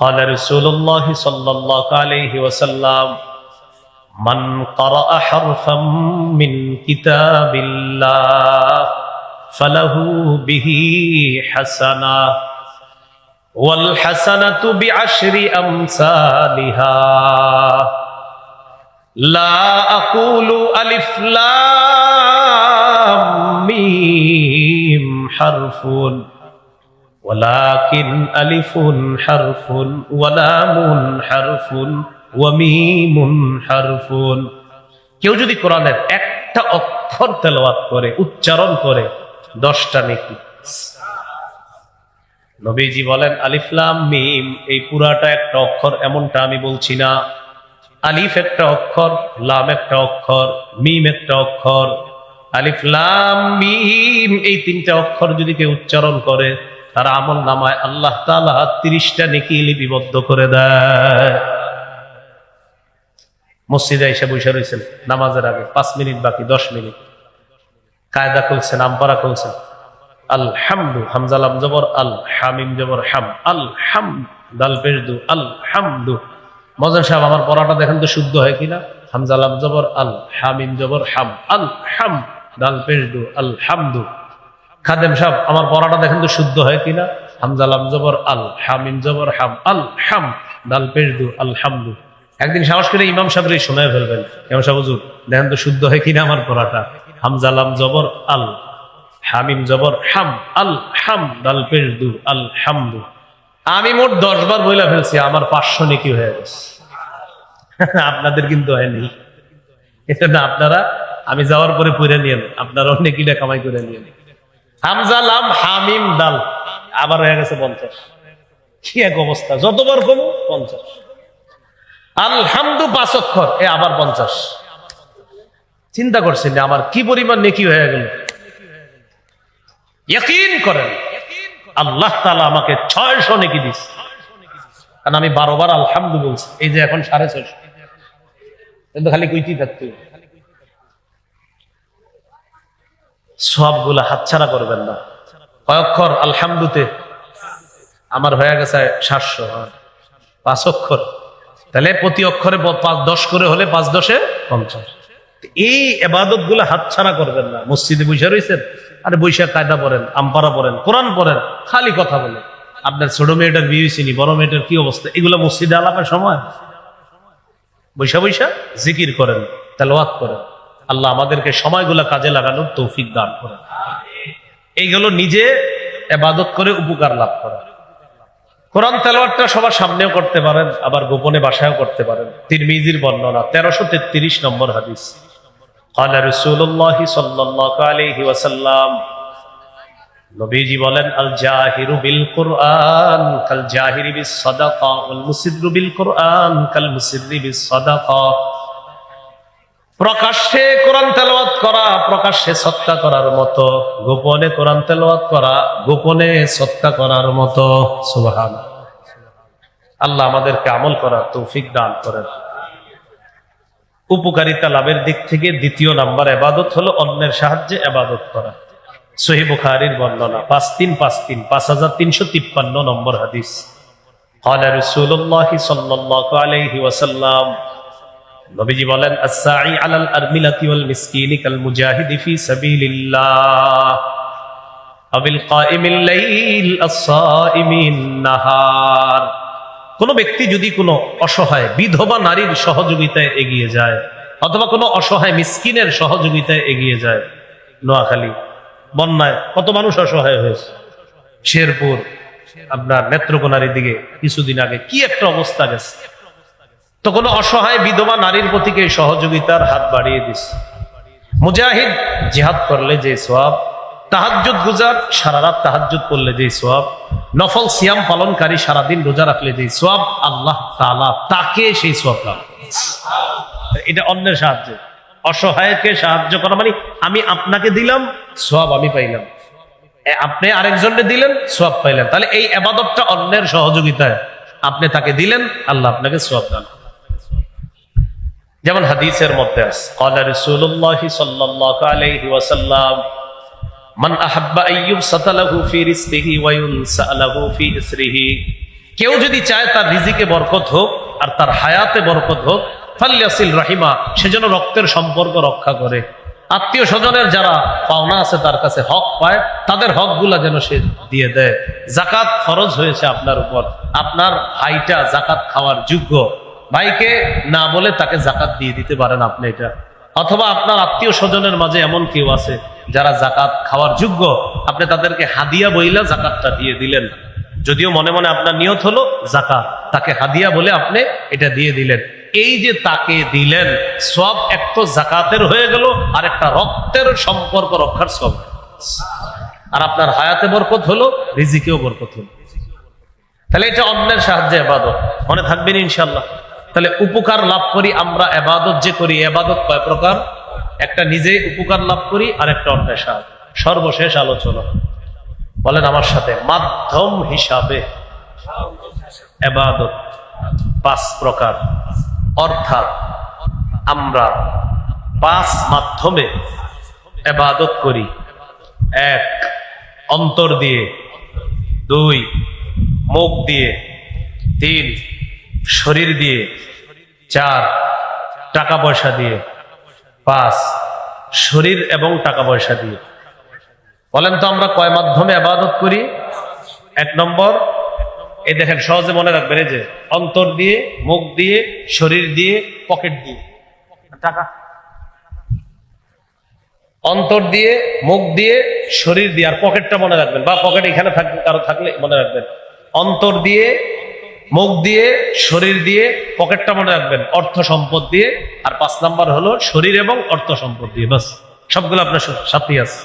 قال رسول الله صلى الله عليه وسلم من قرأ حرفا من كتاب الله فله به حسنة والحسنة بعشر أمثالها لا أقول ألف لام ميم حرف ولكن ألف حرف ولام حرف وميم حرف। কেউ যদি কোরআনের একটা অক্ষর তেলাওয়াত করে, উচ্চারণ করে, 10টা নেকি। নবীজি বলেন আলিফ লাম মিম, এই পুরাটা একটা অক্ষর এমনটা আমি বলছি না। আলিফ একটা অক্ষর, লাম একটা অক্ষর, মিম একটা অক্ষর। আলিফ লাম মিম এই 3টা অক্ষর যদি কেউ উচ্চারণ করে, তার আমল নামায় আল্লাহ তাআলা 30টা নেকি লিপিবদ্ধ করে দেয়। মসজিদে এসে বসে রয়েছেন নামাজের আগে, 5 মিনিট বাকি, 10 মিনিট, কায়দা খুলছেন, আমপারা খুলছেন, আলহামদু, হামজা লাম জবর আল, হামিম জবর হাম, আলহামদু, দাল পেশ দু, আলহামদু। মজান সাহেব আমার পড়াটা দেখেন তো শুদ্ধ হয় কিনা। হামজা লাম জবর আল, হামিম জবর হাম, আলহাম, দাল পেশ দু, আলহামদু। খাদেম সাহেব আমার পড়াটা দেখেন তো শুদ্ধ হয় কিনা। হামজা লাম জবর আল, হামিম জবর হাম, আলহাম, দাল পেশ দু, আলহামদু। একদিন সাহস করে ইমাম সাহেব শোনায় ফেলবেন, ইমাম সাহেব হুজুর দেখেন তো শুদ্ধ হয় কিনা আমার পড়াটা। হামজা লাম জবর আল, হামিম জবর হাম, আল হাম, দাল পেশ দু, আলহামদু। আমি মোট 10 বার বইলা ফেলছি, আমার 500 নেকি হয়ে গেছে। আপনাদের কিন্তু হয়নি। এটা না, আপনারা আমি যাওয়ার পরে পড়ে নিয়েন, আপনারা নেকিটা কামাই করে নিয়েন। হামজা লাম হামিম দাল আবার হয়ে গেছে 50। কি এক অবস্থা, যতবার কমু 50। আলহামদু 5 অক্ষর, এ আবার 50। চিন্তা করছেন আমার কি পরিমাণ নেকি হয়ে গেল। ইয়াকিন করেন আল্লাহ তাআলা আমাকে 600 নেকি দিস, কারণ আমি 12 বার আলহামদু বলছি। এই যে এখন 650, কিন্তু খালি কইতেই থাকতে। সবগুলা হাতছাড়া করবেন না। কয় অক্ষর আলহামদুতে? আমার হয়ে গেছে 700। 5 অক্ষর, তাহলে প্রতি অক্ষরে 10 করে হলে 5 10 এ 50। এই ইবাদত গুলা হাতছাড়া করবেন না। মসজিদে বসে রয়েছেন, আরে বৈশা কায়দা পড়েন, আমপারা পড়েন, কোরআন পড়েন, খালি কথা বলেন। আপনার ছোট মেয়েটার বিয়ে হয়েছিনি, বড় মেয়েটার কি অবস্থা, এগুলো মসজিদে আলাপের সময়? বৈশা বৈশা জিকির করেন, তেলাওয়াত করেন। আল্লাহ আমাদেরকে সময়গুলা কাজে লাগানোর তৌফিক দান করেন। এইগুলো নিজে ইবাদত করে উপকার লাভ করা। কোরআন তেলাওয়াতটা সবার সামনেও করতে পারেন, আবার গোপনে বাসায়ও করতে পারেন। তিরমিজির বর্ণনা 1333 নম্বর হাদিস। قال رسول الله صلى الله عليه وسلم, নবীজি বলেন আল জাহিরু বিল কুরআন কাল জাহিরি বিস সাদাকা ওয়াল মুসিররু বিল কুরআন কাল মুসিররি বিস সাদাকা। প্রকাশ্যে কোরআন তেলাওয়াত করা প্রকাশ্যে সদকা করার মতো, গোপনে কোরআন তেলাওয়াত করা গোপনে সদকা করার মতো। সুবহানাল্লাহ। আল্লাহ আমাদেরকে আমল করার তৌফিক দান করেন। উপকারিতা লাভের দিক থেকে 2 নাম্বার ইবাদত হলো অন্যের সাহায্যে ইবাদত করা। সহিহ বুখারীর বর্ণনা 5353 5353 নম্বর হাদিস। قال رسول الله صلى الله عليه وسلم, নবীজি বলেন আস-সাঈ আলাল আরমিলাতি ওয়াল মিসকিনি কাল মুজাহিদি ফি সাবিলিল্লাহ আবিল কাইমিল লাইল আস-সাইমিন নাহার। কোন ব্যক্তি যদি কোনো অসহায় বিধবা নারীর সহযোগিতায় এগিয়ে যায়, অথবা কোনো অসহায় মিসকিনের সহযোগিতায় এগিয়ে যায়। নোয়াখালী বন্যায় কত মানুষ অসহায় হয়েছে, শেরপুর, আপনার নেত্রকোনার দিকে কিছুদিন আগে কি একটা অবস্থা গেছে। তো কোনো অসহায় বিধবা নারীর প্রতি সহযোগিতার হাত বাড়িয়ে দিচ্ছে। মুজাহিদ জিহাদ করলে যে সওয়াব, তাহাজ্জুদ গুজার সারা রাত তাহাজ্জুদ করলে যে সওয়াব, নফল সিয়াম পালনকারী সারাদিন রোজা রাখলে যে সওয়াব, আল্লাহ তাআলা তাকে সেই সওয়াব দান করেন। এটা অন্যের সাহায্য। অসহায়কে সাহায্য করা মানে আমি আপনাকে দিলাম, সওয়াব আমি পাইলাম, আপনি আরেকজনকে দিলেন, সওয়াব পাইলেন। তাহলে এই ইবাদতটা অন্যের সহযোগিতায়, আপনি তাকে দিলেন, আল্লাহ আপনাকে সওয়াব দান। যেমন হাদিসের মধ্যে আছে, ক্বালা রাসূলুল্লাহ সাল্লাল্লাহু আলাইহি ওয়াসাল্লাম, মান আহাব্বা আন ইউবসাতা লাহু ফি রিজকিহি ওয়া ইউনসা লাহু ফি ইসরিহি কেউ যদি চায় তার রিজিকে বরকত হোক আর তার হায়াতে বরকত হোক, ফাল্যাসিল রাহিমা, সেজন্য রক্তের সম্পর্ক রক্ষা করে। আত্মীয় স্বজনের যারা পাওনা আছে তার কাছে হক পায়, তাদের হকগুলা যেন সে দিয়ে দেয়। জাকাত ফরজ হয়েছে আপনার উপর, আপনার ভাইটা জাকাত খাওয়ার যোগ্য, ভাইকে না বলে তাকে জাকাত দিয়ে দিতে পারেন আপনি এটা। অথবা আপনার আত্মীয় স্বজনের মাঝে এমন কেউ আছে যারা জাকাত খাওয়ার যোগ্য, আপনি তাদেরকে হাদিয়া বইলা জাকাতটা দিয়ে দিলেন। যদিও মনে মনে আপনার নিয়ত হলো জাকাত, তাকে হাদিয়া বলে আপনি এটা দিয়ে দিলেন। এই যে তাকে দিলেন, সব এক তো জাকাতের হয়ে গেল, আর একটা রক্তের সম্পর্ক রক্ষার সব, আর আপনার হায়াতে বরকত হলো, রিজিকেও বরকত হলো। তাহলে এটা অন্যের সাহায্যে ইবাদত, মনে থাকবেন ইনশাআল্লাহ। তাহলে উপকার লাভ করি আমরা, ইবাদত যে করি, ইবাদত কয় প্রকার? একটা নিজে উপকার লাভ করি, আর একটা অন্যের সাহায্য। সর্বশেষ আলোচনা, বলেন আমার সাথে, মাধ্যম হিসাবে ইবাদত 5 প্রকার। অর্থাৎ আমরা 5 মাধ্যমে ইবাদত করি। 1 অন্তর দিয়ে, 2 মুখ দিয়ে, 3 শরীর দিয়ে, 4 টাকা পয়সা দিয়ে, 5 শরীর এবং টাকা পয়সা দিয়ে। বলেন তো আমরা কয় মাধ্যমে ইবাদত করি? 1 নম্বর, এই দেখেন সহজে মনে রাখবেন, এই যে অন্তর দিয়ে, মুখ দিয়ে, শরীর দিয়ে, পকেট দিয়ে। টাকা অন্তর দিয়ে, মুখ দিয়ে, শরীর দিয়ে, আর পকেটটা মনে রাখবেন, বা পকেট এখানে থাকবে কারো থাকলে মনে রাখবেন। অন্তর দিয়ে, মুখ দিয়ে, শরীর দিয়ে, পকেটটা মনে রাখবেন, অর্থ সম্পদ দিয়ে। আর 5 নাম্বার হলো শরীর এবং অর্থ সম্পদ দিয়ে। বাস, সবগুলো আপনার সাথে আছে।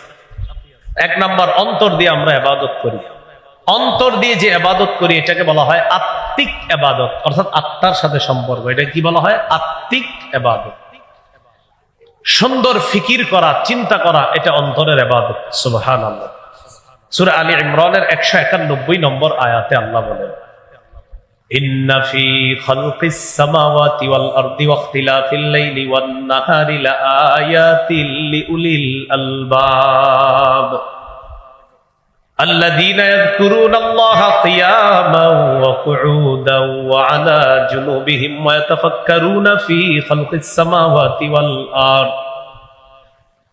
1 নাম্বার, অন্তর দিয়ে আমরা ইবাদত করি। অন্তর দিয়ে যে ইবাদত করি এটাকে বলা হয় আত্মিক ইবাদত, অর্থাৎ আত্মার সাথে সম্পর্ক। এটা কি বলা হয়? আত্মিক ইবাদত। সুন্দর ফিকির করা, চিন্তা করা, এটা অন্তরের ইবাদত। সুবহানাল্লাহ। সূরা আলী ইমরানের 191 নম্বর আয়াতে আল্লাহ বলেন, ইন্না ফি খালকিস সামাওয়াতি ওয়াল আরদি ওয়াখতিলাফিল লাইলি ওয়ান নাহারি লাআয়াতিল লিউলিল আলবাব الذين يذكرون الله قياما وقعودا وعلى جنوبهم ويتفكرون في خلق السماوات والأرض।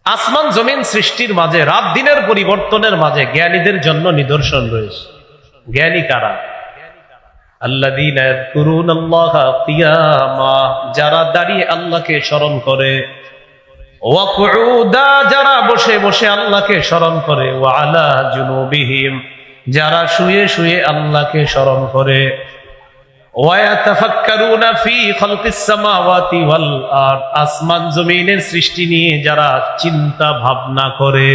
আসমান জমিন সৃষ্টির মাঝে, রাত দিনের পরিবর্তনের মাঝে জ্ঞানীদের জন্য নিদর্শন রয়েছে। জ্ঞানী কারা? আল্লাযীনা ইয়াযকুরুনাল্লাহা কিয়ামা, যারা দাঁড়িয়ে আল্লাহকে স্মরণ করে, ওয়া কুউদা, যারা বসে বসে আল্লাহকে স্মরণ করে, ওয়া আলা জুনুবিহিম, যারা শুয়ে শুয়ে আল্লাহকে স্মরণ করে, ওয়া ইয়াতাফাক্কারুনা ফি খালকিস সামাওয়াতি ওয়াল আরদ, আসমান জমিনের সৃষ্টি নিয়ে যারা চিন্তা ভাবনা করে,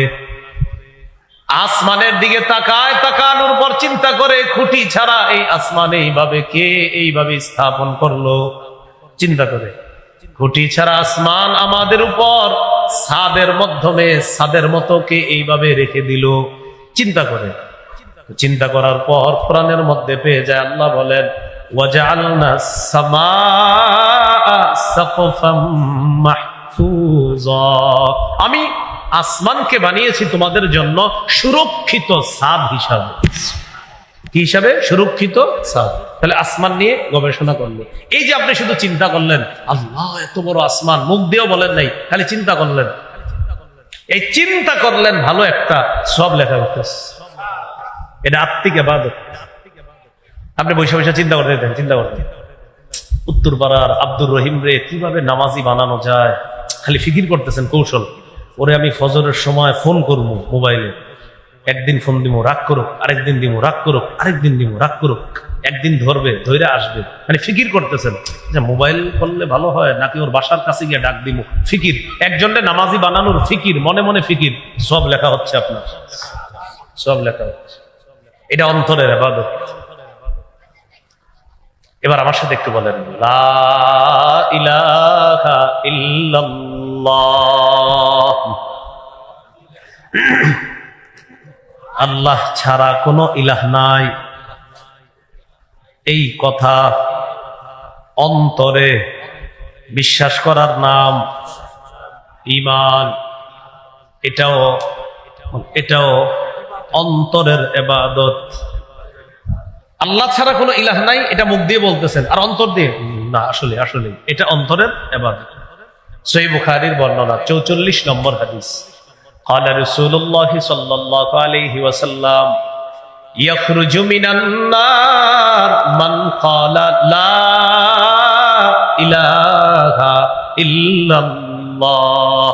আসমানের দিকে তাকায়, তাকানোর পর চিন্তা করে, খুঁটি ছাড়া এই আসমান এইভাবে কে এইভাবে স্থাপন করলো, চিন্তা করে। খুঁটি ছাড়া আসমান আমাদের উপর ছাদের মাধ্যমে ছাদের মতো কে এইভাবে রেখে দিল, চিন্তা করে। চিন্তা করার পর কোরআনের মধ্যে পেয়ে যায়, আল্লাহ বলেন, ওয়াজআলনাস সামাআ সাকফাম মাহফুজা, আমি আসমানকে বানিয়েছি তোমাদের জন্য সুরক্ষিত ছাদ হিসাবে। কি হিসাবে? সুরক্ষিত ছাদ। তাহলে আসমান নিয়ে গবেষণা করলো। এই যে আপনি শুধু চিন্তা করলেন, আল্লাহ এত বড় আসমান, মুখ দিয়েও বলেন নাই, খালি চিন্তা করলেন। এই চিন্তা করলেন, ভালো একটা সব লেখা হইতেছে। এটা আত্মিক ইবাদত। আপনি বসে বসে চিন্তা করতে দেন, চিন্তা করতেন উত্তরপাড়ার আব্দুর রহিম রে কিভাবে নামাজি বানানো যায়, খালি ফিকির করতেছেন কৌশল। ওরে আমি ফজরের সময় ফোন করবো মোবাইলে, একদিন ফোন দিব রাগ করুক, আরেকদিন দিব রাগ করুক, আরেকদিন দিব রাগ করুক, একদিন ধরবে, ধৈর্য আসবে, মানে ফিকির করতেছেন যে মোবাইল করলে ভালো হয় নাকি ওর বাসার কাছে গিয়ে ডাক দিব। ফিকির, একজনকে নামাজি বানানোর ফিকির, মনে মনে ফিকির, সব লেখা হচ্ছে আপনার, সব লেখা হচ্ছে। এটা অন্তরের ইবাদত। এবার আমার সাথে একটু বলেন, লা ইলাহা ইল্লাল্লাহ, আল্লাহ ছাড়া কোনো ইলাহ নাই। এই কথা অন্তরে বিশ্বাস করার নাম ঈমান। এটাও অন্তরের ইবাদত। আল্লাহ ছাড়া কোনো ইলাহ নাই, এটা মুখ দিয়ে বলতেছেন, আর অন্তর দিয়ে না। আসলে আসলে এটা অন্তরের ইবাদত। সহিহ বুখারীর বর্ণনা 44 নম্বর হাদিস। قال رسول الله صلى الله عليه وسلم يخرج من النار من قال لا إله إلا الله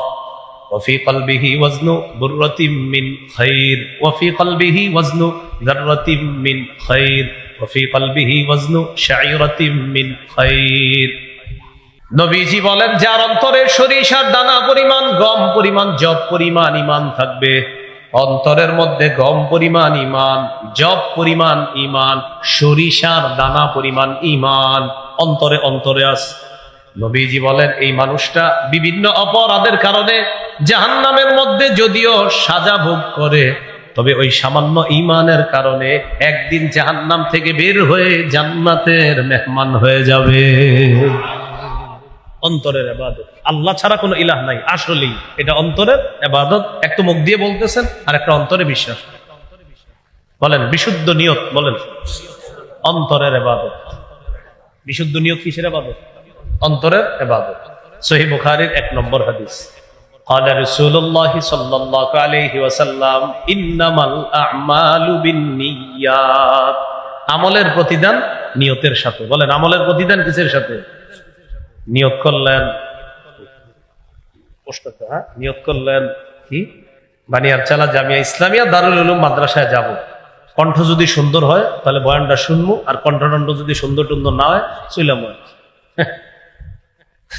وفي قلبه وزن برة من خير وفي قلبه وزن ذرة من خير وفي قلبه وزن شعيرة من خير। নবীজি বলেন, যার অন্তরে সরিষার দানা পরিমাণ, গম পরিমাণ, জব পরিমাণ ঈমান থাকবে, অন্তরের মধ্যে গম পরিমাণ ঈমান, জব পরিমাণ ঈমান, সরিষার দানা পরিমাণ ঈমান অন্তরে অন্তরে আছে। নবীজি বলেন, এই মানুষটা বিভিন্ন অপরাধের কারণে জাহান্নামের মধ্যে যদিও সাজা ভোগ করে, তবে ওই সামান্য ঈমানের কারণে একদিন জাহান্নাম থেকে বের হয়ে জান্নাতের মেহমান হয়ে যাবে। অন্তরের ইবাদত, আল্লাহ ছাড়া কোনো ইলাহ নাই, আসলেই এটা অন্তরের ইবাদত। এক তো মুখ দিয়ে বলতেছেন, আর একটা অন্তরে বিশ্বাস। বলেন বিশুদ্ধ নিয়ত, বলেন অন্তরের ইবাদত। বিশুদ্ধ নিয়ত কিসের ইবাদত? অন্তরের ইবাদত। সহিহ বুখারীর 1 নম্বর হাদিস। قال رسول الله صلى الله عليه وسلم انما الاعمال بالنيات। আমলের প্রতিদান নিয়তের সাথে। বলেন আমলের প্রতিদান কিসের সাথে? নিয়ত করলেন, নিয়ত করলেন কি বানিয়ারচালা জামিয়া ইসলামিয়া দারুল উলুম মাদ্রাসায় যাব, কণ্ঠ যদি সুন্দর হয় তাহলে বয়ানটা শুনবো, আর কণ্ঠটণ্ড যদি সুন্দর টুন্দর না হয় চইলাম।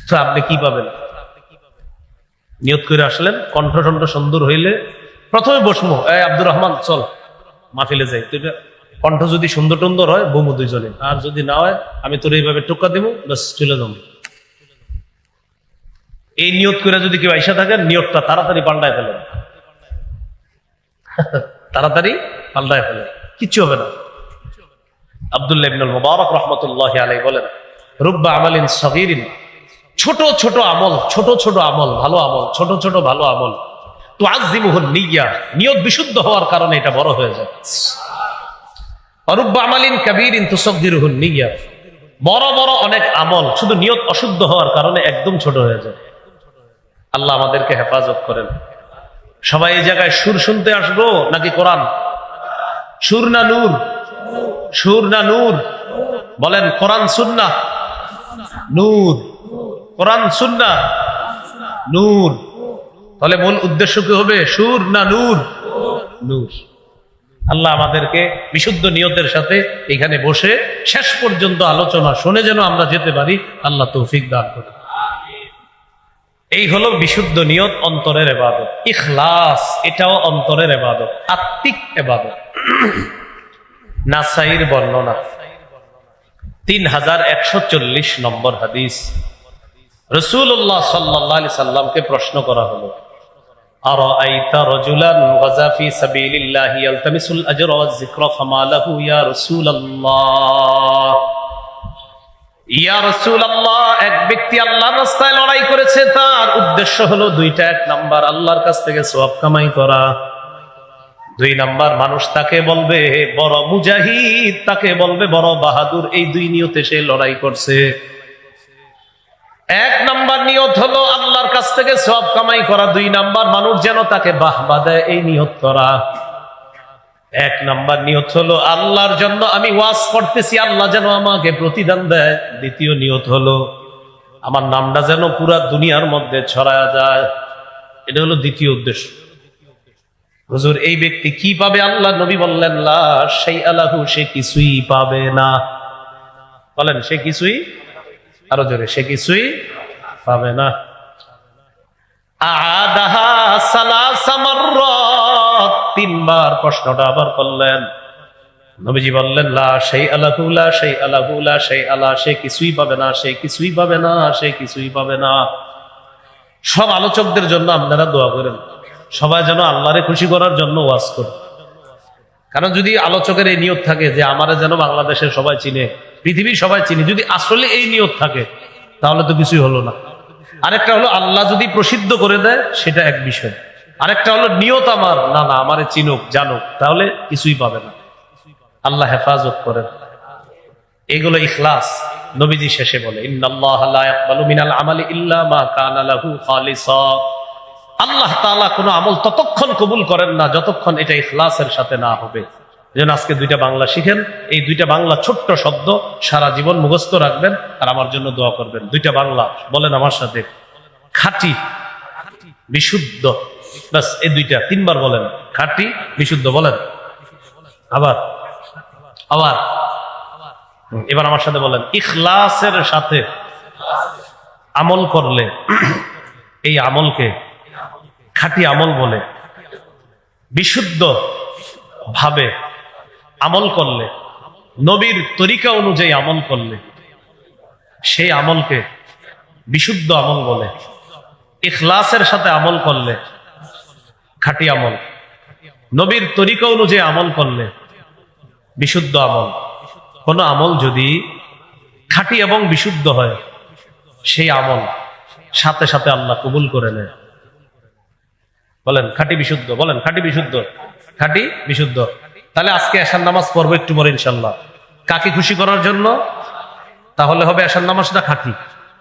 তো আপনি কি পাবেন? নিয়ত করে আসলেন, কণ্ঠটণ্ড সুন্দর হইলে প্রথমে বসমো, এই আব্দুর রহমান চল মাহফিলে যাই। তো কণ্ঠ যদি সুন্দর টুন্দর হয় বমু দুইজনে, আর যদি না হয় আমি তোর এইভাবে টোকা দেবো, বাস চলে যাবো। এই নিয়ত করে যদি কেউ আইসা থাকেন, নিয়তটা তাড়াতাড়ি পাল্টায় ফেলেন, তাড়াতাড়ি পাল্টায় ফেলেন, কিচ্ছু হবে না। আব্দুল্লাহ ইবনুল মুবারক রাহমাতুল্লাহি আলাইহি বলেন, রুব্বা আমালিন সগীরিন, ছোট ছোট আমল, ছোট ছোট আমল, ভালো আমল, ছোট ছোট ভালো আমল, তুআযযিমুহুন নিয়্যা, নিয়ত বিশুদ্ধ হওয়ার কারণে এটা বড় হয়ে যায়। রুব্বা আমালিন কাবীরিন তুসাগগিরুহুন নিয়্যা, বড় বড় অনেক আমল শুধু নিয়ত অশুদ্ধ হওয়ার কারণে একদম ছোট হয়ে যায়। আল্লাহ আমাদেরকে হেফাজত করেন। সবাই এই জায়গায় সুর শুনতে আসবো নাকি কোরআন? সুর না নূর? সুর না নূর? বলেন কোরআন সুন্নাহ নূর, কোরআন সুন্নাহ নূর। তাহলে মূল উদ্দেশ্য কি হবে? সুর না নূর? নূর। আল্লাহ আমাদেরকে বিশুদ্ধ নিয়তের সাথে এখানে বসে শেষ পর্যন্ত আলোচনা শুনে যেন আমরা যেতে পারি, আল্লাহ তৌফিক দান করেন। এই হলো বিশুদ্ধ নিয়ত, অন্তরের ইবাদত। ইখলাস, এটাও অন্তরের ইবাদত, আত্মিক ইবাদত। নাসাইর বর্ণনা 3140 নম্বর হাদিস। রাসূলুল্লাহ সাল্লাল্লাহু আলাইহি সাল্লামকে প্রশ্ন করা হলো, আরাআইতা রাজুলান গাযা ফি সাবিলিল্লাহি ইয়ালতামিসুল আজরা ওয়াজ যিকরা ফামা লাহু ইয়া রাসূলুল্লাহ। ইয়া রাসূলুল্লাহ, এক ব্যক্তি আল্লাহর রাস্তায় লড়াই করেছে, তার উদ্দেশ্য হলো দুইটা। 1 নাম্বার আল্লাহর কাছ থেকে সওয়াব কামাই করা, 2 নাম্বার মানুষ তাকে বলবে বড় মুজাহিদ, তাকে বলবে বড় বাহাদুর। এই 2 নিয়তে সে লড়াই করছে। 1 নাম্বার নিয়ত হলো আল্লাহর কাছ থেকে সওয়াব কামাই করা, 2 নাম্বার মানুষ যেন তাকে বাহবা দেয়, এই নিয়ত করা। 1 নাম্বার নিয়ত হলো আল্লাহর জন্য আমি ওয়াজ করতেছি, আল্লাহ যেন আমাকে প্রতিদান দেয়। 2য় নিয়ত হলো আমার নামটা যেন পুরা দুনিয়ার মধ্যে ছড়ায়া যায়। এটা হলো 2য় উদ্দেশ্য। হুজুর এই ব্যক্তি কি পাবে? আল্লাহ নবী বললেন, লা শাইআ লাহু, সে কিছুই পাবে না। বলেন সে কিছুই, আরো জোরে, সে কিছুই পাবে না। আদাহা সালাসা মাররাত, 3 বার প্রশ্নটা আবার করলেন। নবীজি বললেন, লা শাইআ লাহু, লা শাইআ লাহু, লা শাইআ লা, সে কিছুই পাবে না, সে কিছুই পাবে না, সে কিছুই পাবে না। সব আলোচকদের জন্য আপনারা দোয়া করেন, সবাই যেন আল্লাহরে খুশি করার জন্য ওয়াজ করে। কারণ যদি আলোচকের এই নিয়ত থাকে যে আমারে যেন বাংলাদেশের সবাই চিনে, পৃথিবীর সবাই চিনে, যদি আসলে এই নিয়ত থাকে তাহলে তো কিছুই হলো না। আরেকটা হলো আল্লাহ যদি প্রসিদ্ধ করে দেয়, সেটা এক বিষয়। আরেকটা হলো নিয়ত আমার না, না আমারে চিনুক জানুক, তাহলে কিছুই পাবে না। আল্লাহ হেফাজত করেন। এগুলো ইখলাস। নবীজি শেষে বলে, ইন্নাল্লাহা লা ইয়াকবালু মিনাল আমালি ইল্লা মা কানা লাহু খালিসা। আল্লাহ তাআলা কোনো আমল ততক্ষণ কবুল করেন না যতক্ষণ এটা ইখলাসের সাথে না হবে। যেন আজকে দুইটা বাংলা শিখেন, এই দুইটা বাংলা ছোট্ট শব্দ সারা জীবন মুখস্থ রাখবেন আর আমার জন্য দোয়া করবেন। দুইটা বাংলা বলেন আমার সাথে, খাঁটি বিশুদ্ধ। বাস এই দুইটা তিনবার বলেন, খাঁটি বিশুদ্ধ বলেন। আবার আবার এবার আমার সাথে বলেন, ইখলাসের সাথে আমল করলে এই আমলকে খাঁটি আমল বলে। বিশুদ্ধ ভাবে আমল করলে, নবীর তরিকা অনুযায়ী আমল করলে সেই আমলকে বিশুদ্ধ আমল বলে। ইখলাসের সাথে আমল করলে খাঁটি আমল, নবীর তরিকা অনুযায়ী আমল করলে বিশুদ্ধ আমল। কোন আমল যদি খাঁটি এবং বিশুদ্ধ হয় সেই আমল সাথে সাথে আল্লাহ কবুল করে নেয়। বলেন খাঁটি বিশুদ্ধ, বলেন খাঁটি বিশুদ্ধ, খাঁটি বিশুদ্ধ। তাহলে আজকে এশার নামাজ পড়বো একটু পরে ইনশাল্লাহ, কাকে খুশি করার জন্য? তাহলে হবে এশার নামাজটা খাঁটি।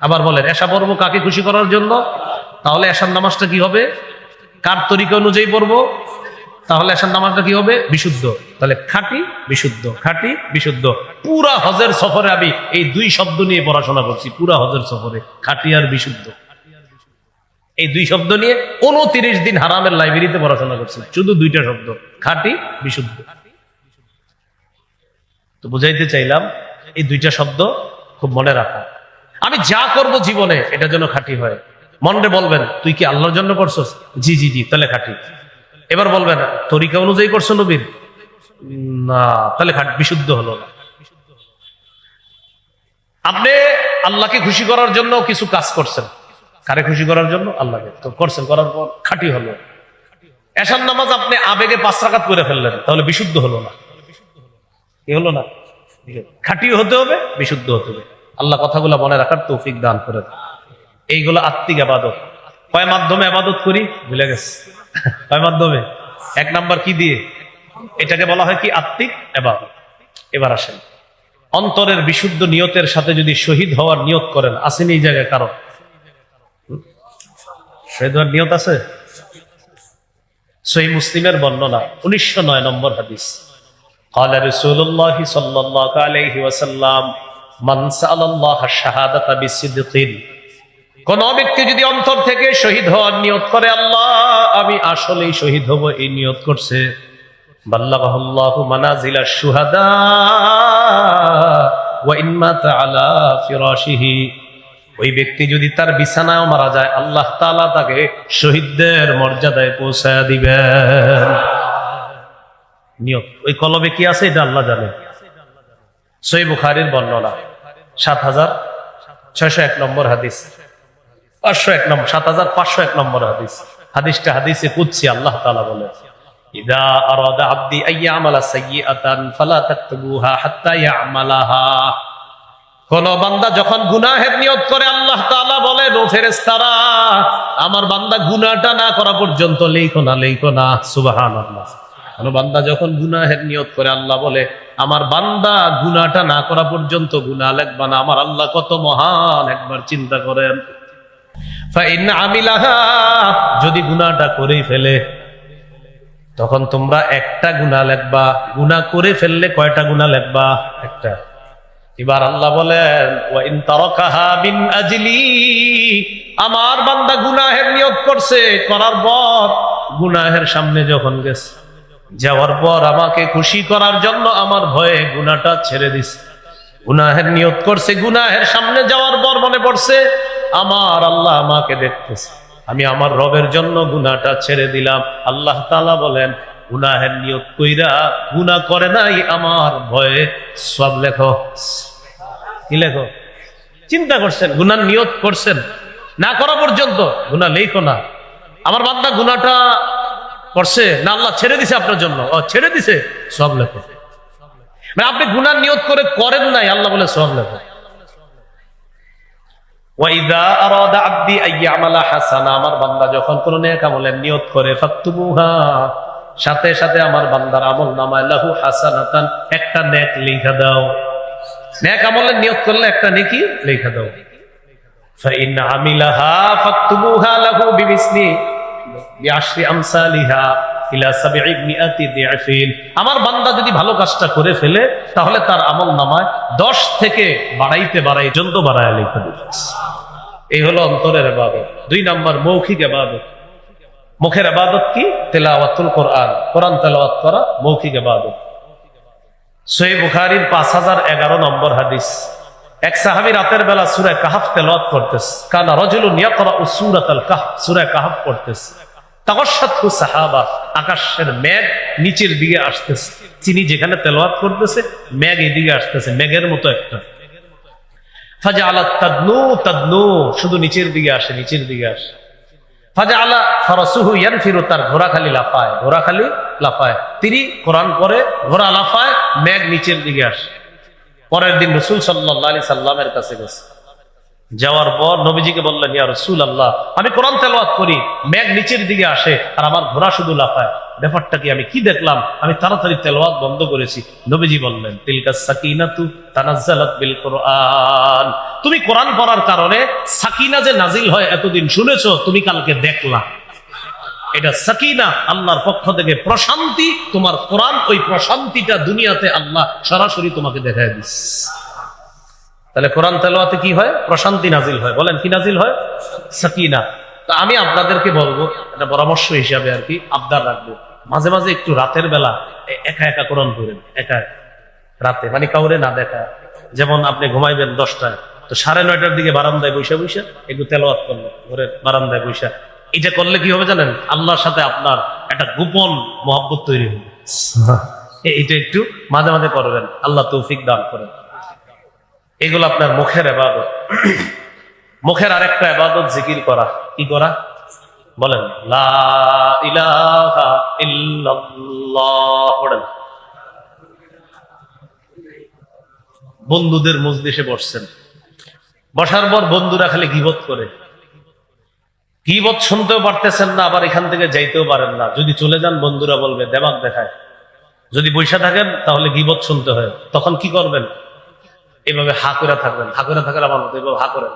আবার বলেন, এশা পড়বো কাকে খুশি করার জন্য? তাহলে এশার নামাজটা কি হবে? কার তরিকা অনুযায়ী পড়বো? তাহলে এশার নামাজটা কি হবে? বিশুদ্ধ। তাহলে খাঁটি বিশুদ্ধ, খাঁটি বিশুদ্ধ। পুরা হজের সফরে আমি এই দুই শব্দ নিয়ে পড়াশোনা করছি, পুরা হজের সফরে, খাঁটি আর বিশুদ্ধ। এই দুই শব্দ নিয়ে 29 দিন হারামের লাইব্রেরিতে পড়াশোনা করছি, শুধু দুইটা শব্দ, খাঁটি বিশুদ্ধ। তো বুঝাইতে চাইলাম এই দুইটা শব্দ খুব মনে রাখা। আমি যা করব জীবনে এটা যেন খাঁটি হয়। মনে বলবেন, তুই কি আল্লাহর জন্য করছস? জি জি জি, তাহলে খাঁটি। এবার বলবেন, তরিকা অনুযায়ী করছো নবীর? না, তাহলে খাঁটি বিশুদ্ধ হলো না। আপনি আল্লাহকে খুশি করার জন্য কিছু কাজ করছেন, কারে খুশি করার জন্য? আল্লাহকে। তো করছেন, করার পর খাঁটি হলো। এশার নামাজ আপনি আবেগে 5 রাকাত করে ফেললেন, তাহলে বিশুদ্ধ হলো না। কি হলো না? খাঁটিও হতে হবে, বিশুদ্ধ হতে হবে। আল্লাহ কথাগুলো মনে রাখার তৌফিক দান করেন। এইগুলো আত্মিক ইবাদত। কয় মাধ্যমে ইবাদত করি ভুলে গেছে। কয় মাধ্যমে? 1 নাম্বার কি দিয়ে? এটাকে বলা হয় কি? আত্মিক ইবাদত। এবার আসেন, অন্তরের বিশুদ্ধ নিয়তের সাথে যদি শহীদ হওয়ার নিয়ত করেন, আসেনি এই জায়গায় কারণ শহীদ হওয়ার নিয়ত আছে? সহিহ মুসলিমের বর্ণনা 1909 নম্বর হাদিস। قال رسول الله صلى الله عليه وسلم من سأل الله الشهادة بصدق। কোন ব্যক্তি যদি অন্তর থেকে শহীদ হওয়ার নিয়ত করে, আল্লাহ আমি আসলেই শহীদ হব, এই নিয়ত করছে, বাল্লাগাহুল্লাহু মানাজিলাশ শুহাদা ওয়া ইন মাতা আলা ফিরাশিহি। ওই ব্যক্তি যদি তার বিছানায় মারা যায়, আল্লাহ তাআলা তাকে শহীদদের মর্যাদায় পৌঁছায় দিবেন। নিয়ত ওই কলবে কি আছে এটা আল্লাহ জানে। সহিহ বুখারীর বর্ণনা ৭৬০১ নম্বর হাদিস, 501 নম্বর, ৭৫০১ নম্বর হাদিস। হাদিসটা হাদিসে কুদসি। আল্লাহ তাআলা বলে, ইযা আরাদা আবদি আইয়ামালা সাইয়্যাতান ফালা তাকতুবুহা হাত্তা ইয়ামালাহা। কোন বান্দা যখন গুনাহের নিয়ত করে, আল্লাহ তাআলা বলেন, ও ফেরেশতারা, আমার বান্দা গুনাহটা না করা পর্যন্ত লেখো না, লেখো না। সুবহানাল্লাহ। কোন বান্দা যখন গুনাহের নিয়ত করে, আল্লাহ বলে, আমার বান্দা গুনাহটা না করা পর্যন্ত গুনাহ লিখবা না। আমার আল্লাহ কত মহান, একবার চিন্তা করেন। ফাইন আমিলাহা, যদি গুনাহটা করেই ফেলে, তখন তোমরা একটা গুনাহ লিখবা। গুনাহ করে ফেললে কয়টা গুনাহ লিখবা? একটা। এবার আল্লাহ বলেন, ওয়া ইন তারাকাহা বিন আজলি, আমার বান্দা গুনাহের নিয়ত করছে, করার পর গুনাহের সামনে যখন গেছে, যাওয়ার পর আমাকে খুশি করার জন্য আমার ভয়ে গুনাহটা ছেড়ে দিছে। গুনাহের নিয়ত করছে, গুনাহের সামনে যাওয়ার পর মনে পড়ছে আমার আল্লাহ আমাকে দেখতেছে, আমি আমার রবের জন্য গুনাহটা ছেড়ে দিলাম। আল্লাহ তাআলা বলেন, গুনাহের নিয়ত কইরা গুনাহ করে নাই, আমার ভয়ে সব লেখো। কি লেখো? চিন্তা করছেন, গুনার নিয়ত করছেন, না করা পর্যন্ত গুনাহ লেখো না। আমার বান্দা গুনাহটা করছে না, আল্লাহ ছেড়ে দিছে আপনার জন্য, ও ছেড়ে দিছে, সব লেখো। মানে আপনি গুনার নিয়ত করে করেন নাই, আল্লাহ বলে সব লেখো। ওয়াইদা আরাদা আবদি আইয়ামালা হাসানা, আমার বান্দা যখন কোন নেক আমলের নিয়ত করে, ফাকতুবুহা, সাথে সাথে আমার বান্দার আমল নামায় লাহু হাসানাতান, একটা নেক লিখা দাও। নেক আমলের নিয়ত করলে একটা নেকি লিখা দাও। ফাইন আমিলাহা ফাকতুবুহা লাহু বিমিসলি বিআশরি আমসালিহা ইলা 700 দিআফিন। আমার বান্দা যদি ভালো কাজটা করে ফেলে তাহলে তার আমল নামায় 10 থেকে বাড়াইতে পর্যন্ত বাড়ায় লিখে দিবে। এই হলো অন্তরের ইবাদত। 2 নাম্বার মৌখিক ইবাদত। মুখের ইবাদত কি? তেলাওয়াতুল কোরআন, কোরআন তেলাওয়াত করা মৌখিক ইবাদত। সহিহ বুখারীর 5011 নম্বর হাদিস, এক সাহাবী রাতের বেলা সূরা কাহফ তেলাওয়াত করতেছে। কানা রাজুলুন ইয়াকরাউ সূরাতাল কাহফ, সূরা কাহফ পড়তেছে। তাগাশশাতহু সাহাবা, আকাশের মেঘ নিচের দিকে আসতেছে। তিনি যেখানে তেলাওয়াত করতেছে মেঘ এদিকে আসতেছে, মেঘের মতো একটা। ফাজআলাত তাদনু তাদনু, শুধু নিচের দিকে আসে, নিচের দিকে আসে। ফাজআলা ফারাসুহু ইয়ানফিরু, তার ঘোড়া খালি লাফায়, ঘোড়া খালি লাফায়। তিনি কোরআন পড়ে, ঘোড়া লাফায়, মেঘ নিচের দিকে আসে। পরের দিন রাসূল সাল্লাল্লাহু আলাইহি সাল্লামের কাছে গেছে। যাওয়ার পর নবীজিকে বললেন, ইয়া রাসূলুল্লাহ, আমি কোরআন তেলাওয়াত করি, মেঘ নিচের দিকে আসে আর আমার ঘোড়া শুধু লাফায়, ব্যাপারটা কি? আমি কি দেখলাম? আমি তাড়াতাড়ি তেলাওয়াত বন্ধ করেছি। নবীজি বললেন, তিলকা সাকিনাতু তানাজ্জালাত বিল কোরআন, তুমি কোরআন পড়ার কারণে সাকিনা যে নাজিল হয় এতদিন শুনেছো, তুমি কালকে দেখলা। এটা সাকিনা, আল্লাহর পক্ষ থেকে প্রশান্তি। তোমার কোরআন, ওই প্রশান্তিটা দুনিয়াতে আল্লাহ সরাসরি তোমাকে দেখায় দিস। তাহলে কোরআন তেলাওয়াতে কি হয়? প্রশান্তি নাজিল হয়। বলেন কি নাজিল হয়? সাকিনা। তো আমি আপনাদেরকে বলবো, এটা পরামর্শ হিসাবে আর কি আবদার রাখবো, মাঝে মাঝে একটু রাতের বেলা একা একা কোরআন পড়েন, একা রাতে, মানে কাউরে না দেখা। যেমন আপনি ঘুমাইবেন 10টায়, তো 9:30টার দিকে বারান্দায় বৈশা বৈশা একটু তেলাওয়াত করলেন, ঘরের বারান্দায় বৈশা। এটা করলে কি হবে জানেন? আল্লাহর সাথে আপনার একটা গোপন মহব্বত তৈরি হবে। এটা একটু মাঝে মাঝে করবেন, আল্লাহ তৌফিক দান করেন। এগুলো আপনার মুখের ইবাদত। মুখের আরেকটা ইবাদত জিকির করা। কি করা? বলেন লা ইলাহা ইল্লাল্লাহ। পড়েন। বন্ধুদের মজলিসে বসছেন, বসার পর বন্ধুরা খালি গীবত করে, গীবত শুনতেও পারতেছেন না, আবার এখান থেকে যাইতেও পারেন না। যদি চলে যান বন্ধুরা বলবে দেমাগ দেখায়। যদি বৈশা থাকেন তাহলে গীবত শুনতে হয়। তখন কি করবেন? এভাবে হা করে থাকবেন। হা করে থাকেন আমার মতো, এভাবে হা করেন,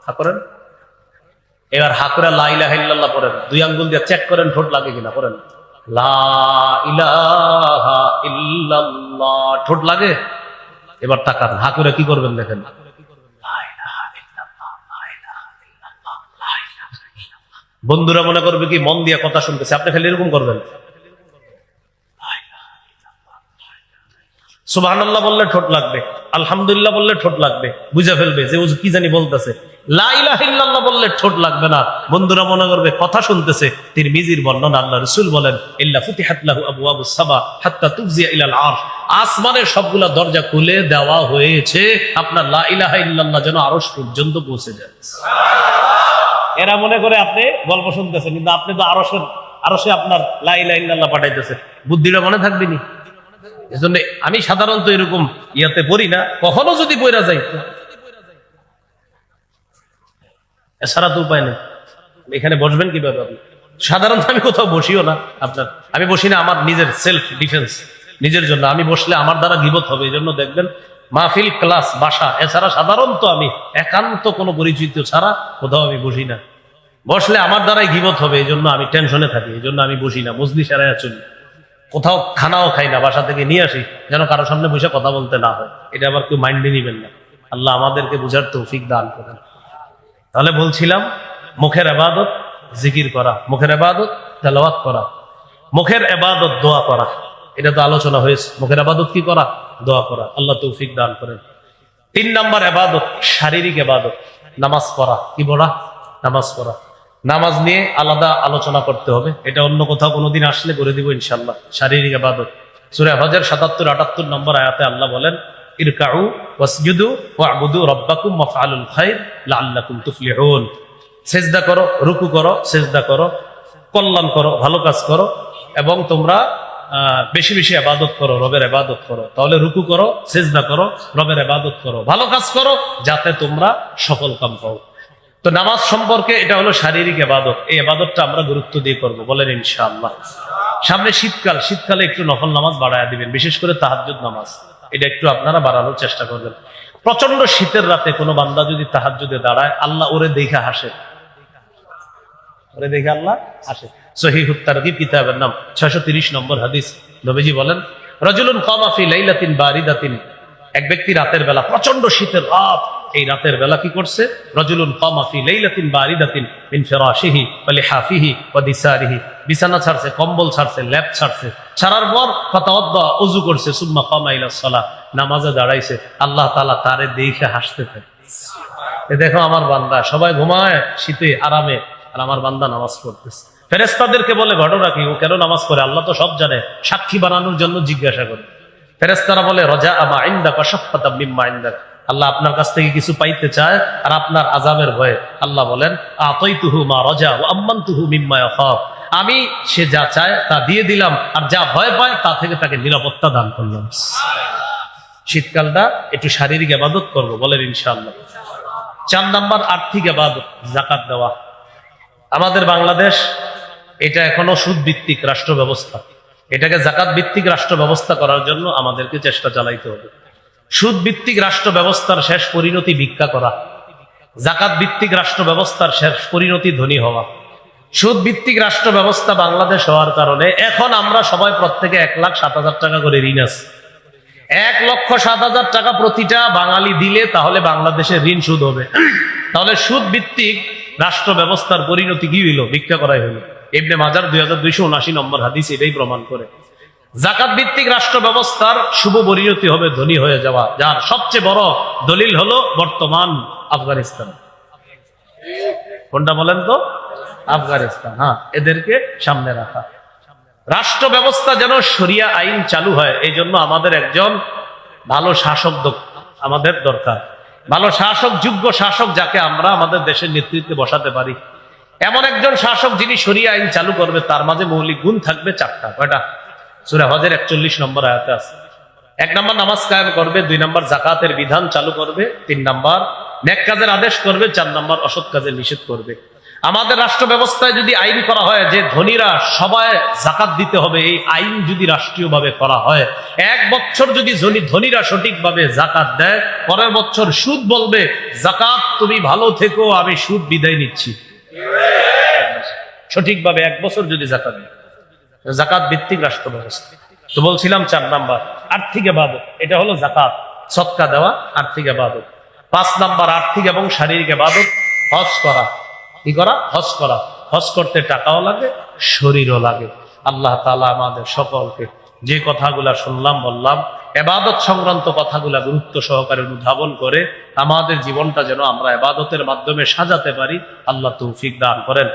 হা করেন। এবার হা করে লা ইলাহা ইল্লাল্লাহ পড়েন। 2 আঙ্গুল দিয়ে চেক করেন ঠোঁট লাগে কিনা। পড়েন লা ইলাহা ইল্লাল্লাহ, ঠোঁট লাগে? এবার তাকান, হা করে কি করবেন দেখেন। বন্ধুরা মনে করবে কি মন দিয়ে কথা শুনতেছে, আপনি খালি এরকম করবেন। সুবহানাল্লাহ বললে ঠোঁট লাগবে, আলহামদুলিল্লাহ বললে ঠোঁট লাগবে, বুঝে ফেলবে যে ও কি জানি বলতেছে। লা ইলাহা ইল্লাল্লাহ বললে ঠোঁট লাগবে না, বন্ধুরা মনে করবে কথা শুনতেছে। তিরমিজির বর্ণনা, আল্লাহ রাসূল বলেন, ইল্লা ফুতিহাত লাহু আবওয়াবুস সামা হাত্তা তুফজিয়া ইলাল আরশ, আসমানের সবগুলা দরজা খুলে দেওয়া হয়েছে আপনার লা ইলাহা ইল্লাল্লাহ যেন আরশ পর্যন্ত পৌঁছে যায়। এরা মনে করে আপনি গল্প শুনতেছেন, কিন্তু আপনি তো আরশে আপনার লা ইলাহা ইল্লাল্লাহ পাঠাইতেছে। বুদ্ধিটা মনে থাকবে নি? এজন্য আমি সাধারণত এরকম ইয়াতে পড়ি না, কখনো যদি পড়া যাই, এছাড়া তো উপায় নেই। এখানে বসবেন কিভাবে আপনি? সাধারণত আমি কোথাও বসিও না। আমি বসি না আমার নিজের সেলফ ডিফেন্স, নিজের জন্য। আমি বসলে আমার দ্বারা গীবত হবে, এই জন্য দেখবেন মাহফিল, ক্লাস, বাসা, এছাড়া সাধারণত আমি একান্ত কোনো পরিচিত ছাড়া কোথাও আমি বসি না। বসলে আমার দ্বারাই গীবত হবে, এই জন্য আমি টেনশনে থাকি, এই জন্য আমি বসি না, মজলিস এড়াইয়া চলি। কোথাও খানাও খাই না, বাসা থেকে নিয়ে আসি যেন কারোর সামনে বসে কথা বলতে না হয়। এটা আবার কেউ মাইন্ডে নিবেন না। আল্লাহ আমাদেরকে বুঝার তৌফিক দান করেন। তাহলে বলছিলাম মুখের ইবাদত জিকির করা, মুখের ইবাদত তেলাওয়াত করা, মুখের ইবাদত দোয়া করা। এটা তো আলোচনা হয়েছে। মুখের ইবাদত কি করা? দোয়া করা। আল্লাহ তৌফিক দান করেন। 3 নাম্বার ইবাদত শারীরিক ইবাদত, নামাজ পড়া। কি পড়া? নামাজ পড়া। নামাজ নিয়ে আলাদা আলোচনা করতে হবে, এটা অন্য কোথাও কোনোদিন আসলে করে দিব ইনশাআল্লাহ। শারীরিক ইবাদত সূরা হজের 77-78 নম্বর আয়াতে আল্লাহ বলেন, ইরকাউ ওয়াসজুদু ওয়া'বুদু রাব্বাকুম ওয়াফআলুল খায়র লাআল্লাকুম তুফলিহুন। সিজদা করো, রুকু করো, সিজদা করো, কল্যাণ করো, ভালো কাজ করো, এবং তোমরা বেশি বেশি ইবাদত করো, রবের ইবাদত করো। তাহলে রুকু করো, সিজদা করো, রবের ইবাদত করো, ভালো কাজ করো, যাতে তোমরা সফল কাম পাও। তো নামাজ সম্পর্কে এটা হলো শারীরিক ইবাদত। এই ইবাদতটা আমরা গুরুত্ব দিয়ে করব, বলেন ইনশাআল্লাহ। সামনে শীতকাল, শীতকালে একটু নফল নামাজ বাড়ায় দিবেন, বিশেষ করে তাহাজ্জুদ নামাজ, এটা একটু আপনারা বাড়ানোর চেষ্টা করবেন। প্রচন্ড শীতের রাতে কোনো বান্দা যদি তাহাজ্জুদে দাঁড়ায়, আল্লাহ ওরে দেখে হাসে, ওরে দেখে আল্লাহ হাসে। সহিহুত তারগীব কিতাবের নাম 630 নম্বর হাদিস। নবীজি বলেন, রাজুলুন কামা ফি লাইলাতিন বারিদাতিন, এক ব্যক্তি রাতের বেলা, প্রচন্ড শীতের রাত, এই রাতের বেলা কি করছে? রাজুলুন কামা ফি লাইলাতিন বারিদাতিন মিন ফিরাশিহি ওয়া লিহাফিহি ওয়া দিসারিহি, বিছানা ছাড়ছে, কম্বল ছাড়ছে, লেপ ছাড়ছে, ছাড়ার পর ফাতাওয়াদ্দা, ওযু করছে, সুম্মা কামা ইলা সালাহ, নামাজে দাঁড়াইছে, আল্লাহ তাআলা তারে দেখে হাসতে থাকে। এ দেখো আমার বান্দা, সবাই ঘুমায় শীতে আরামে, আর আমার বান্দা নামাজ পড়তেছে। ফেরেশতাদেরকে বলে, ঘটনা কি, ও কেন নামাজ পড়ে? আল্লাহ তো সব জানে, সাক্ষী বানানোর জন্য জিজ্ঞাসা করে। ফেরেশতারা বলে, রজা আমা ইনদাকা শাফকাতাম মিম্মা ইনদাক, আল্লাহ আপনার কাছ থেকে কিছু পাইতে চায় আর আপনার আযাবের ভয়ে। আল্লাহ বলেন, আতাইতুহু মা রাজা ওয়া আম্মানতুহু মিম্মা ইয়াখাফ, আমি সে যা চায় তা দিয়ে দিলাম, আর যা ভয় পায় তা থেকে তাকে নিরাপত্তা দান করলাম। শীতকালটা একটু শারীরিক ইবাদত করব, বলেন ইনশাআল্লাহ। 4 নাম্বার আর্থিক ইবাদত, যাকাত দেওয়া। আমাদের বাংলাদেশ এটা এখনো সুদ ভিত্তিক রাষ্ট্র ব্যবস্থা, এটাকে যাকাত ভিত্তিক রাষ্ট্র ব্যবস্থা করার জন্য আমাদেরকে চেষ্টা চালাইতে হবে। সুদ ভিত্তিক রাষ্ট্র ব্যবস্থার শেষ পরিণতি ভিক্ষা করা, যাকাত ভিত্তিক রাষ্ট্র ব্যবস্থার শেষ পরিণতি ধনী হওয়া। সুদ ভিত্তিক রাষ্ট্র ব্যবস্থা বাংলাদেশ হওয়ার কারণে এখন আমরা সবাই প্রত্যেকে 1,07,000 টাকা করে ঋণ আছে। 1,07,000 টাকা প্রতিটা বাঙালি দিলে তাহলে বাংলাদেশের ঋণ সুদ হবে। তাহলে সুদ ভিত্তিক রাষ্ট্র ব্যবস্থার পরিণতি কি হইল? ভিক্ষা করাই হইল। ইবনে মাজার 2279 নম্বর হাদিস এটাই প্রমাণ করে। যাকাত ভিত্তিক রাষ্ট্র ব্যবস্থার শুভ পরিণতি হবে ধনী হয়ে যাওয়া, যার সবচেয়ে বড় দলিল হলো বর্তমান আফগানিস্তান। কোনটা বলেন তো? আফগানিস্তান। হ্যাঁ, এদেরকে সামনে রাখা। রাষ্ট্র ব্যবস্থা যেন শরিয়া আইন চালু হয়, এই জন্য আমাদের একজন ভালো শাসক আমাদের দরকার। ভালো শাসক, যোগ্য শাসক, যাকে আমরা আমাদের দেশের নেতৃত্বে বসাতে পারি, এমন একজন শাসক যিনি শরিয়া আইন চালু করবে। তার মাঝে মৌলিক গুণ থাকবে 4টা। কয়টা? সূরা হজের 41 নম্বর আয়াতে আছে। 1 নম্বর নামাজ কায়েম করবে, 2 নম্বর যাকাতের বিধান চালু করবে, 3 নম্বর নেক কাজের আদেশ করবে, 4 নম্বর অসৎ কাজের নিষেধ করবে। আমাদের রাষ্ট্র ব্যবস্থায় যদি আইন করা হয় যে ধনীরা সবাই যাকাত দিতে হবে, এই আইন যদি রাষ্ট্রীয়ভাবে করা হয়, 1 বছর যদি ধনীরা সঠিকভাবে যাকাত দেয়, পরের বছর সুদ বলবে, যাকাত তুমি ভালো থেকো, আমি সুদ বিদায় নিচ্ছি। সঠিকভাবে 1 বছর যদি যাকাত দেয়, যাকাত ভিত্তিক রাষ্ট্র ব্যবস্থা। তো বলছিলাম 4 নাম্বার আর্থিক ইবাদত, এটা হলো যাকাত, সদকা দেওয়া, আর্থিক ইবাদত। 5 নাম্বার আর্থিক এবং শারীরিক ইবাদত, হজ করা। কি করা? হজ করা। হজ করতে টাকাও লাগে, শরীরও লাগে। আল্লাহ তাআলা আমাদের সকলকে যে কথাগুলা শুনলাম, বললাম, ইবাদত সংক্রান্ত কথাগুলা গুরুত্ব সহকারে অনুধাবন করে আমাদের জীবনটা যেন আমরা ইবাদতের মাধ্যমে সাজাতে পারি, আল্লাহ তৌফিক দান করেন।